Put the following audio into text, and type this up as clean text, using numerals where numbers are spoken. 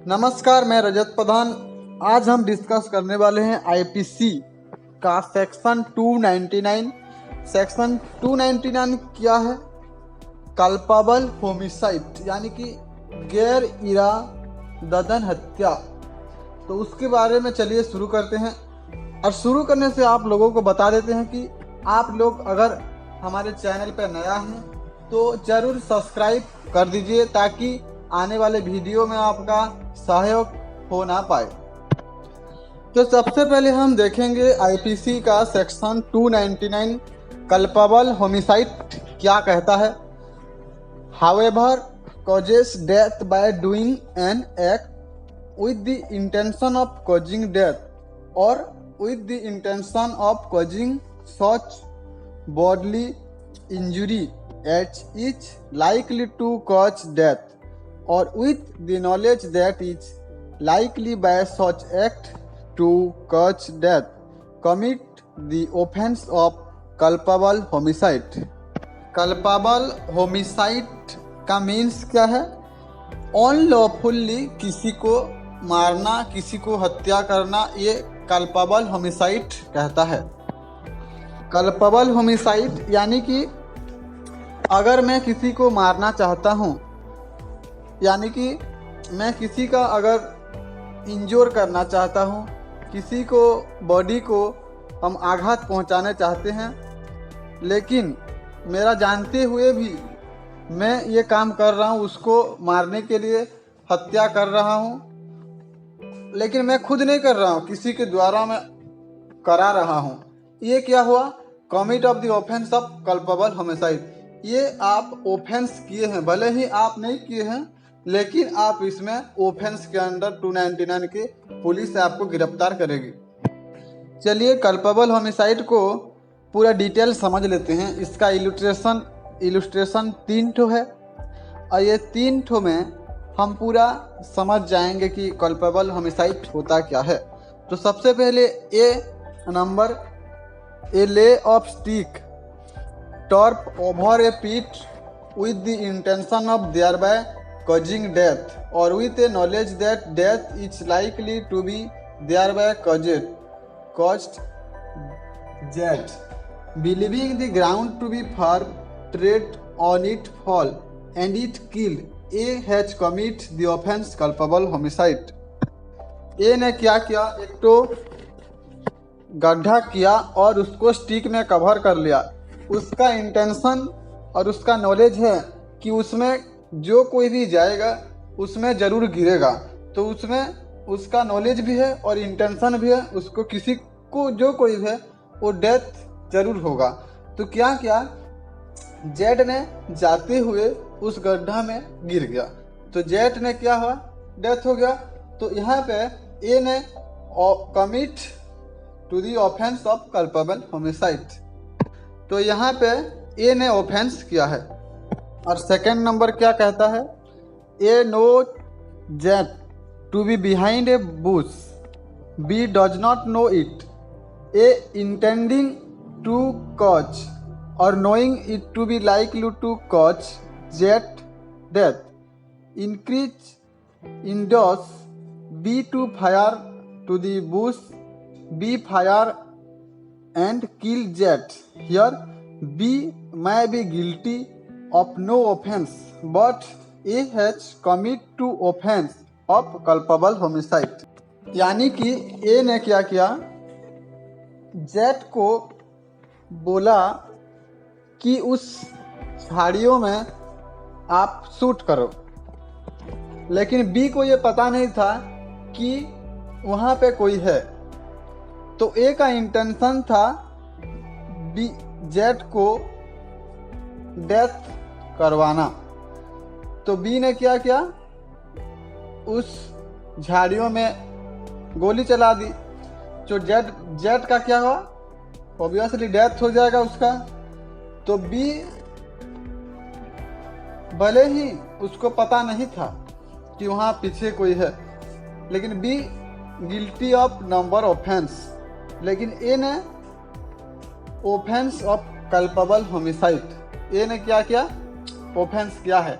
नमस्कार, मैं रजत प्रधान। आज हम डिस्कस करने वाले हैं आईपीसी का सेक्शन 299। सेक्शन 299 क्या है? कल्पेबल होमिसाइड यानी कि गैर इरादतन हत्या। तो उसके बारे में चलिए शुरू करते हैं। और शुरू करने से आप लोगों को बता देते हैं कि आप लोग अगर हमारे चैनल पर नया हैं तो ज़रूर सब्सक्राइब कर दीजिए ताकि आने वाले वीडियो में आपका सहयोग हो ना पाए। तो सबसे पहले हम देखेंगे आईपीसी का सेक्शन 299 कल्पेबल होमिसाइड क्या कहता है। However causes death by doing an act with the intention of causing death और with the intention of causing such bodily injury as is likely to cause death or with the knowledge that is likely by such act to cause death commit the offense of culpable homicide। culpable homicide का means क्या है? Unlawfully किसी को मारना, किसी को हत्या करना, ये कल्पेबल होमिसाइड कहता है। कल्पेबल होमिसाइड यानी कि अगर मैं किसी को मारना चाहता हूँ, यानी कि मैं किसी का अगर इंजोर करना चाहता हूँ, किसी को बॉडी को हम आघात पहुँचाना चाहते हैं, लेकिन मेरा जानते हुए भी मैं ये काम कर रहा हूँ, उसको मारने के लिए हत्या कर रहा हूँ, लेकिन मैं खुद नहीं कर रहा हूँ, किसी के द्वारा मैं करा रहा हूँ। ये क्या हुआ? Commit of the offence of culpable homicide. ये आप ऑफेंस किए हैं, भले ही आप नहीं किए हैं, लेकिन आप इसमें ऑफेंस के अंडर 299 के पुलिस आपको गिरफ्तार करेगी। चलिए कल्पेबल होमिसाइड को पूरा डिटेल समझ लेते हैं। इसका इलुस्ट्रेशन 3 ठो है और ये 3 ठो में हम पूरा समझ जाएंगे कि कल्पेबल होमिसाइड होता क्या है। तो सबसे पहले ए number, A lay of stick turf over a pit with the intention of thereby causing death और with a knowledge that death is likely to be thereby caused death believing the ground to be firm tread on it fall and it kill A has commit the offence culpable homicide. A ने क्या किया? एक तो गड्ढा किया और उसको stick में कवर कर लिया। उसका इंटेंशन और उसका नॉलेज है कि उसमें जो कोई भी जाएगा उसमें ज़रूर गिरेगा, तो उसमें उसका नॉलेज भी है और इंटेंशन भी है, उसको किसी को जो कोई है वो डेथ ज़रूर होगा। तो क्या किया? जेड ने जाते हुए उस गड्ढा में गिर गया, तो जेड ने क्या हुआ? डेथ हो गया। तो यहाँ पे ए ने commit to the offence of culpable homicide. तो यहाँ पे ए ने ऑफेंस किया है। और सेकंड नंबर क्या कहता है? A know Z to be behind a bush, B does not know it, A intending to cause or knowing it to be likely to cause death, increase indoors, B to fire to the bush, B fire and kill jet. Here B may be guilty of no offense, but A has commit to offense of culpable homicide। यानी कि A ने क्या किया? Jet को बोला कि उस झाड़ियों में आप शूट करो, लेकिन बी को ये पता नहीं था कि वहाँ पे कोई है। तो ए का इंटेंशन था बी जेट को डेथ करवाना, तो बी ने क्या किया? उस झाड़ियों में गोली चला दी। जो जेट का क्या हुआ? ऑब्वियसली डेथ हो जाएगा उसका। तो बी भले ही उसको पता नहीं था कि वहाँ पीछे कोई है, लेकिन be guilty of number offence, लेकिन ए ने offence of culpable homicide. A ने क्या किया? ऑफेंस किया है।